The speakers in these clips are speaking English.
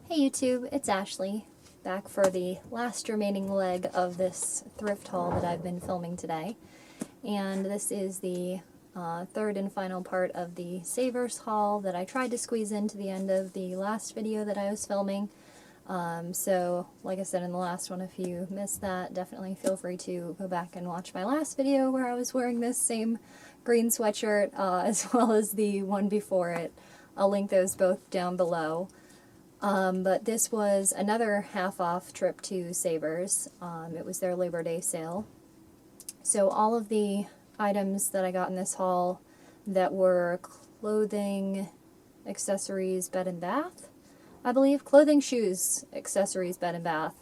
Hey YouTube, it's Ashley, back for the last remaining leg of this thrift haul that I've been filming today. And this is the third and final part of the Savers haul that I tried to squeeze into the end of the last video that I was filming. So, like I said in the last one, if you missed that, definitely feel free to go back and watch my last video where I was wearing this same green sweatshirt, as well as the one before it. I'll link those both down below. But this was another half-off trip to Savers. It was their Labor Day sale. So all of the items that I got in this haul that were clothing, accessories, bed and bath, I believe, clothing, shoes, accessories, bed and bath,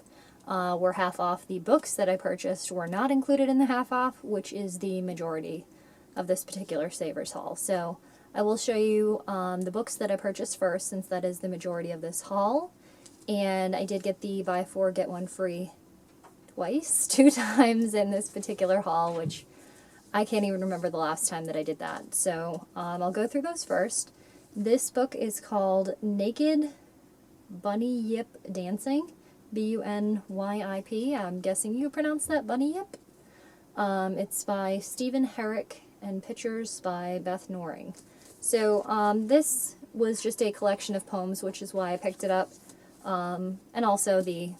were half off. The books that I purchased were not included in the half off, which is the majority of this particular Savers haul. So I will show you the books that I purchased first, since that is the majority of this haul. And I did get the buy four get one free twice, 2 times in this particular haul, which I can't even remember the last time that I did that. So I'll go through those first. This book is called Naked Bunny Yip Dancing, B-U-N-Y-I-P. I'm guessing you pronounce that Bunny Yip. It's by Stephen Herrick and pictures by Beth Noring. So this was just a collection of poems, which is why I picked it up, and also the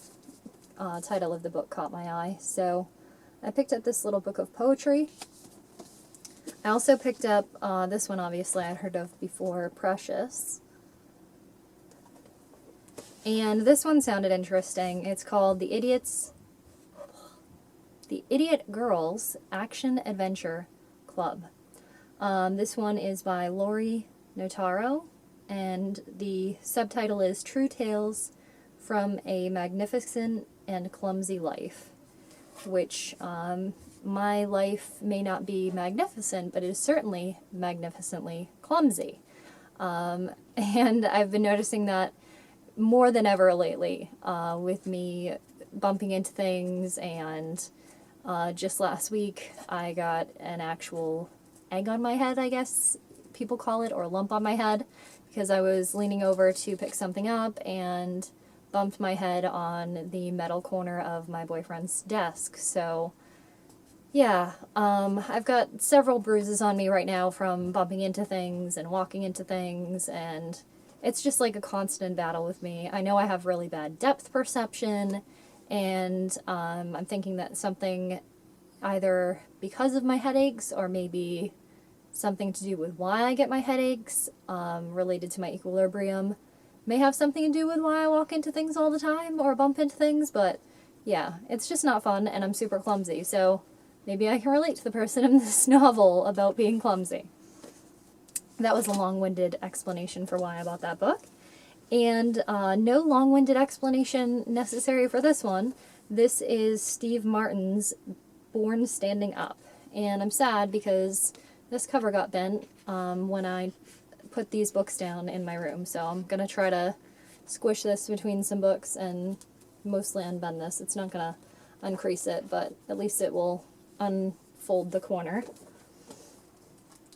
title of the book caught my eye. So I picked up this little book of poetry. I also picked up this one, obviously I'd heard of before, Precious. And this one sounded interesting. It's called The Idiot Girls Action Adventure Club. This one is by Lori Notaro, and the subtitle is True Tales from a Magnificent and Clumsy Life, which my life may not be magnificent, but it is certainly magnificently clumsy. And I've been noticing that more than ever lately, with me bumping into things, and just last week I got an actual egg on my head, I guess people call it, or lump on my head, because I was leaning over to pick something up and bumped my head on the metal corner of my boyfriend's desk. So yeah, I've got several bruises on me right now from bumping into things and walking into things, and it's just like a constant battle with me. I know I have really bad depth perception, and I'm thinking that something either because of my headaches or maybe something to do with why I get my headaches, related to my equilibrium, may have something to do with why I walk into things all the time or bump into things. But yeah, it's just not fun, and I'm super clumsy, so maybe I can relate to the person in this novel about being clumsy. That was a long-winded explanation for why I bought that book. And no long-winded explanation necessary for this one. This is Steve Martin's Born Standing Up. And I'm sad because this cover got bent when I put these books down in my room. So I'm going to try to squish this between some books and mostly unbend this. It's not going to uncrease it, but at least it will unfold the corner.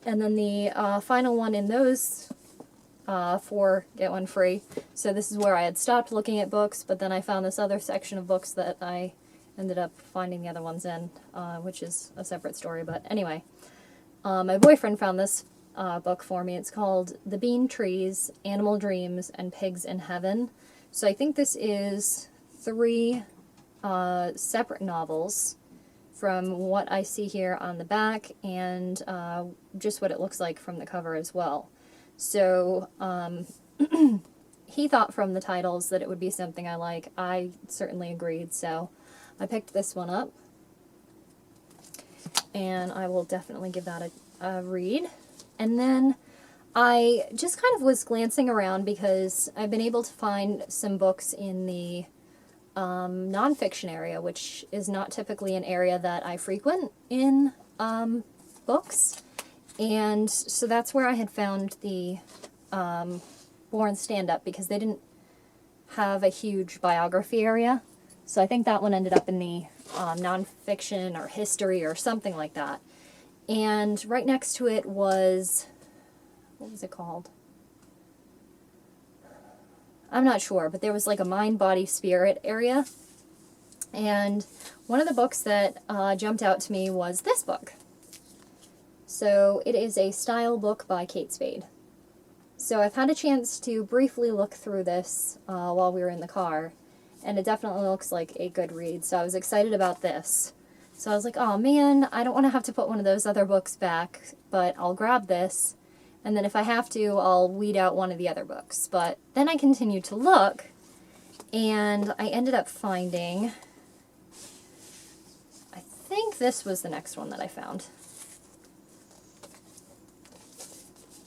And then the final one in those 4 get one free. So this is where I had stopped looking at books, but then I found this other section of books that I ended up finding the other ones in, which is a separate story. But anyway, my boyfriend found this book for me. It's called The Bean Trees, Animal Dreams, and Pigs in Heaven. So I think this is 3 separate novels from what I see here on the back, and just what it looks like from the cover as well. So he thought from the titles that it would be something I like. I certainly agreed, so I picked this one up, and I will definitely give that a read. And then I just kind of was glancing around because I've been able to find some books in the nonfiction area, which is not typically an area that I frequent in books. And so that's where I had found the Born Stand Up, because they didn't have a huge biography area. So I think that one ended up in the nonfiction or history or something like that. And right next to it was, what was it called? I'm not sure, but there was like a mind, body, spirit area. And one of the books that jumped out to me was this book. So it is a style book by Kate Spade. So I've had a chance to briefly look through this while we were in the car, and it definitely looks like a good read, so I was excited about this. So I was like, oh man, I don't want to have to put one of those other books back, but I'll grab this, and then if I have to, I'll weed out one of the other books. But then I continued to look, and I ended up finding, I think this was the next one that I found,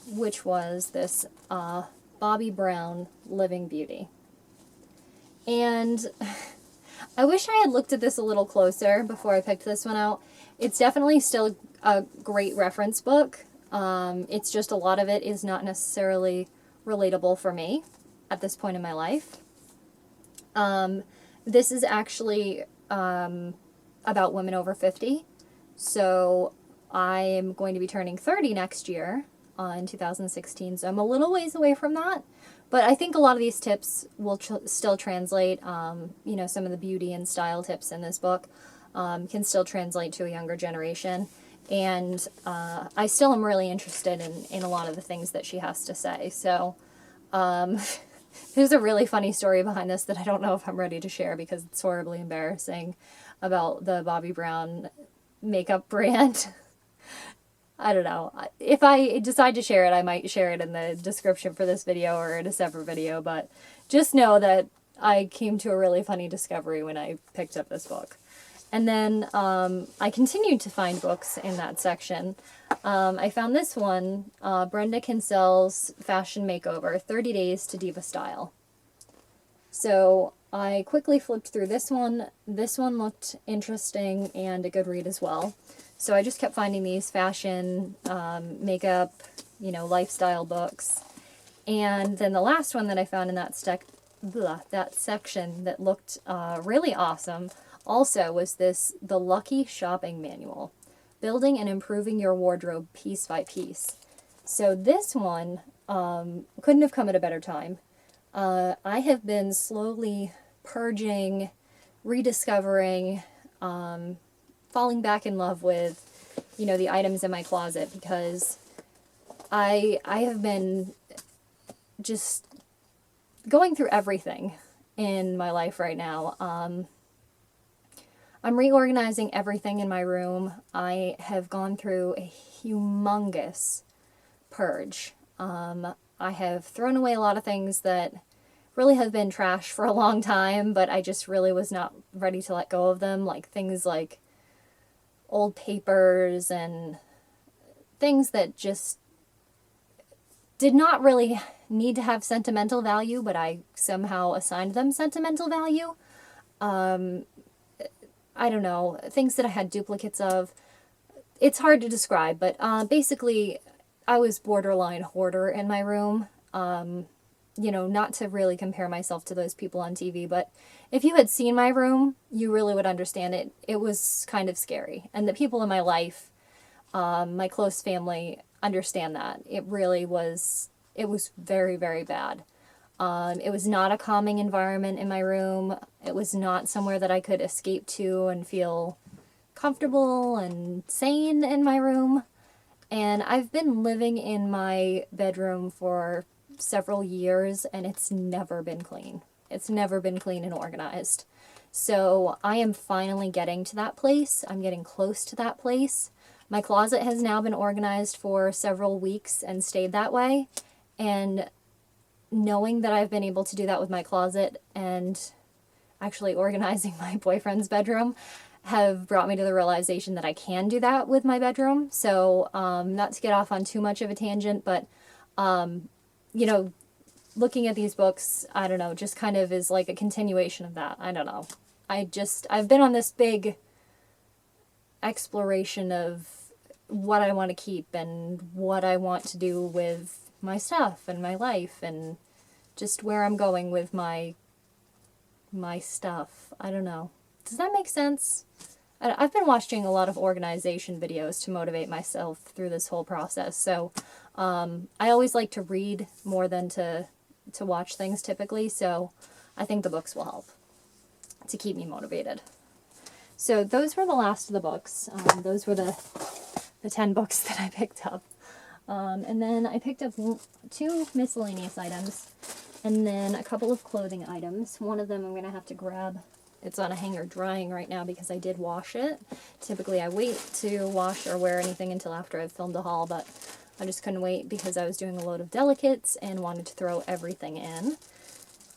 which was this Bobbi Brown Living Beauty. And I wish I had looked at this a little closer before I picked this one out. It's definitely still a great reference book. It's just a lot of it is not necessarily relatable for me at this point in my life. This is actually about women over 50. So I am going to be turning 30 next year in 2016, so I'm a little ways away from that. But I think a lot of these tips will still translate. You know, some of the beauty and style tips in this book can still translate to a younger generation. And I still am really interested in a lot of the things that she has to say. So there's a really funny story behind this that I don't know if I'm ready to share because it's horribly embarrassing, about the Bobbi Brown makeup brand. I don't know. If I decide to share it, I might share it in the description for this video or in a separate video, but just know that I came to a really funny discovery when I picked up this book. And then I continued to find books in that section. I found this one, Brenda Kinsell's Fashion Makeover, 30 Days to Diva Style. So I quickly flipped through this one. This one looked interesting and a good read as well. So I just kept finding these fashion, makeup, you know, lifestyle books. And then the last one that I found in that section that looked really awesome also was this, The Lucky Shopping Manual, Building and Improving Your Wardrobe Piece by Piece. So this one couldn't have come at a better time. I have been slowly purging, rediscovering, falling back in love with, you know, the items in my closet, because I have been just going through everything in my life right now. I'm reorganizing everything in my room. I have gone through a humongous purge. I have thrown away a lot of things that really have been trash for a long time, but I just really was not ready to let go of them, like things like old papers and things that just did not really need to have sentimental value, but I somehow assigned them sentimental value. I don't know, things that I had duplicates of. It's hard to describe, but basically I was borderline hoarder in my room. You know, not to really compare myself to those people on TV, but if you had seen my room, you really would understand it. It was kind of scary. And the people in my life, my close family, understand that. It really was, it was very, very bad. It was not a calming environment in my room. It was not somewhere that I could escape to and feel comfortable and sane in my room. And I've been living in my bedroom for several years, and it's never been clean. It's never been clean and organized. So I am finally getting to that place. I'm getting close to that place. My closet has now been organized for several weeks and stayed that way. And knowing that I've been able to do that with my closet and actually organizing my boyfriend's bedroom have brought me to the realization that I can do that with my bedroom. So not to get off on too much of a tangent, but you know, looking at these books, I don't know, just kind of is like a continuation of that. I don't know. I've been on this big exploration of what I want to keep and what I want to do with my stuff and my life and just where I'm going with my stuff. I don't know. Does that make sense? I've been watching a lot of organization videos to motivate myself through this whole process. So I always like to read more than to to watch things typically, so I think the books will help to keep me motivated. So those were the last of the books. Those were the 10 books that I picked up. And then I picked up 2 miscellaneous items and then a couple of clothing items. One of them I'm going to have to grab. It's on a hanger drying right now because I did wash it. Typically I wait to wash or wear anything until after I've filmed a haul, but I just couldn't wait because I was doing a load of delicates and wanted to throw everything in.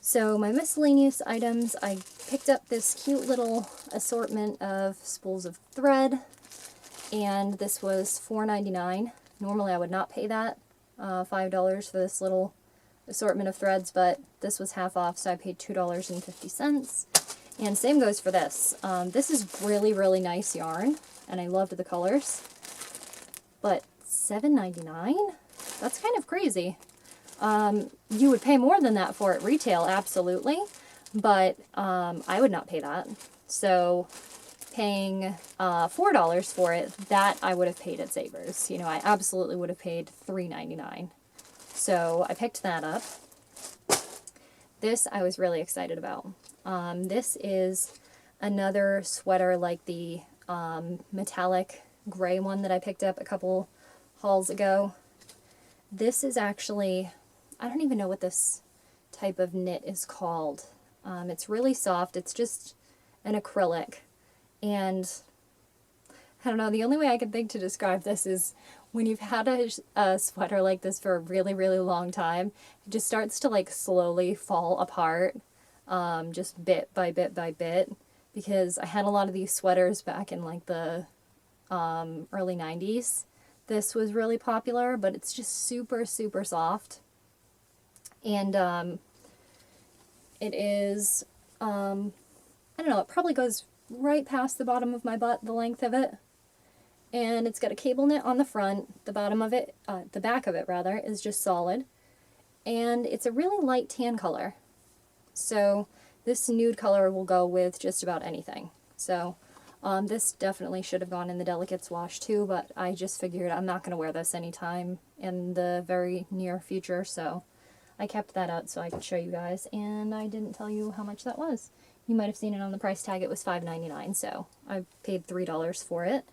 So my miscellaneous items, I picked up this cute little assortment of spools of thread, and this was $4.99. Normally I would not pay that, $5 for this little assortment of threads, but this was half off, so I paid $2.50. And same goes for this. This is really, really nice yarn, and I loved the colors, but $7.99? That's kind of crazy. You would pay more than that for it retail, absolutely, but I would not pay that. So paying $4 for it, that I would have paid at Savers. You know, I absolutely would have paid $3.99. So I picked that up. This I was really excited about. This is another sweater like the metallic gray one that I picked up a couple hauls ago. This is actually, I don't even know what this type of knit is called. It's really soft. It's just an acrylic. And I don't know, the only way I can think to describe this is when you've had a sweater like this for a really, really long time, it just starts to like slowly fall apart, just bit by bit by bit. Because I had a lot of these sweaters back in like the early 90s. This was really popular, but it's just super, super soft. And it is, I don't know, it probably goes right past the bottom of my butt, the length of it. And it's got a cable knit on the front. The bottom of it, the back of it rather, is just solid. And it's a really light tan color. So this nude color will go with just about anything. So this definitely should have gone in the Delicates wash too, but I just figured I'm not going to wear this anytime in the very near future, so I kept that out so I could show you guys, and I didn't tell you how much that was. You might have seen it on the price tag. It was $5.99, so I paid $3 for it.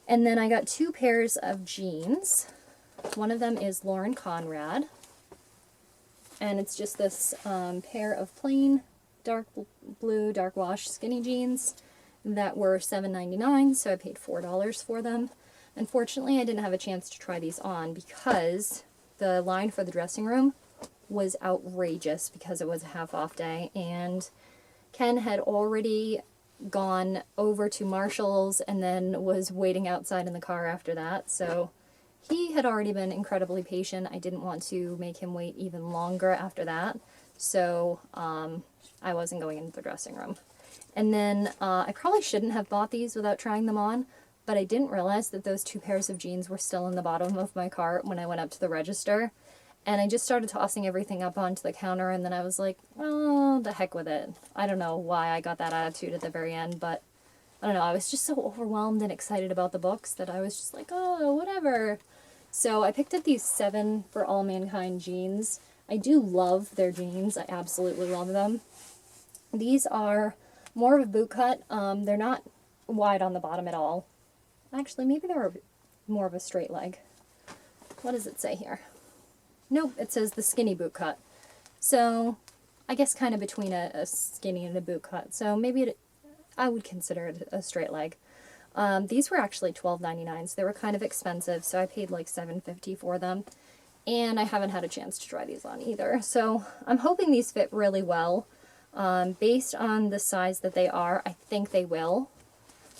And then I got 2 pairs of jeans. One of them is Lauren Conrad, and it's just this pair of plain dark blue, dark wash skinny jeans that were $7.99, so I paid $4 for them. Unfortunately, I didn't have a chance to try these on because the line for the dressing room was outrageous because it was a half-off day, and Ken had already gone over to Marshall's and then was waiting outside in the car after that, so he had already been incredibly patient. I didn't want to make him wait even longer after that, so I wasn't going into the dressing room. And then I probably shouldn't have bought these without trying them on, but I didn't realize that those 2 pairs of jeans were still in the bottom of my cart when I went up to the register. And I just started tossing everything up onto the counter, and then I was like, oh, the heck with it. I don't know why I got that attitude at the very end, but I don't know. I was just so overwhelmed and excited about the books that I was just like, oh, whatever. So I picked up these 7 For All Mankind jeans. I do love their jeans. I absolutely love them. These are more of a boot cut. They're not wide on the bottom at all. Actually, maybe they're more of a straight leg. What does it say here? Nope, it says the skinny boot cut. So, I guess kind of between a skinny and a boot cut. So maybe I would consider it a straight leg. These were actually $12.99, so they were kind of expensive, so I paid like $7.50 for them. And I haven't had a chance to try these on either. So, I'm hoping these fit really well. Based on the size that they are, I think they will,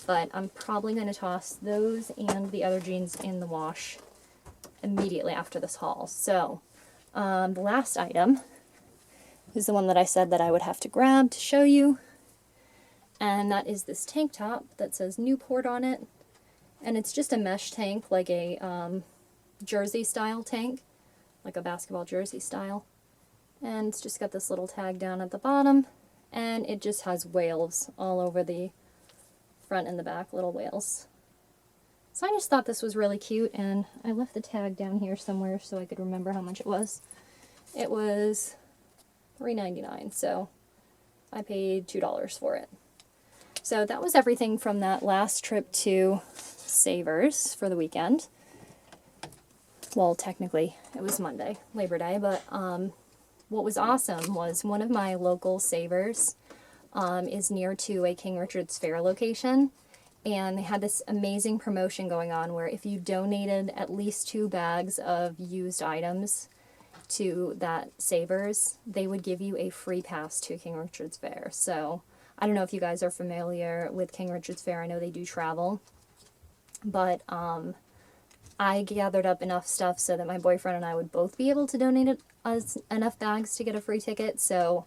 but I'm probably going to toss those and the other jeans in the wash immediately after this haul. So, the last item is the one that I said that I would have to grab to show you, and that is this tank top that says Newport on it, and it's just a mesh tank, like a jersey style tank, like a basketball jersey style. And it's just got this little tag down at the bottom, and it just has whales all over the front and the back, little whales. So I just thought this was really cute, and I left the tag down here somewhere so I could remember how much it was. it was $3.99, so I paid $2 for it. So that was everything from that last trip to Savers for the weekend. Well, technically, it was Monday, Labor Day, but what was awesome was one of my local Savers is near to a King Richard's Fair location, and they had this amazing promotion going on where if you donated at least 2 bags of used items to that Savers, they would give you a free pass to King Richard's Fair. So I don't know if you guys are familiar with King Richard's Fair. I know they do travel, but I gathered up enough stuff so that my boyfriend and I would both be able to donate us enough bags to get a free ticket. So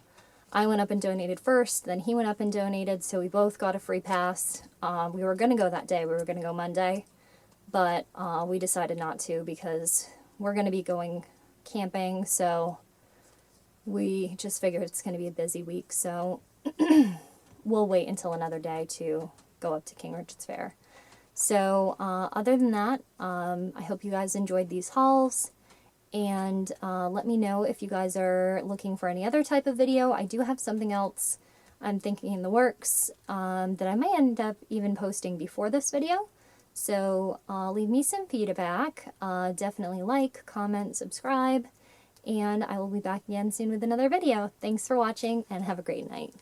I went up and donated first, then he went up and donated, so we both got a free pass. We were going to go that day. We were going to go Monday, but we decided not to because we're going to be going camping, so we just figured it's going to be a busy week, so we'll wait until another day to go up to King Richard's Fair. So other than that, I hope you guys enjoyed these hauls, and let me know if you guys are looking for any other type of video. I do have something else I'm thinking in the works that I may end up even posting before this video. So leave me some feedback. Definitely like, comment, subscribe, and I will be back again soon with another video. Thanks for watching, and have a great night.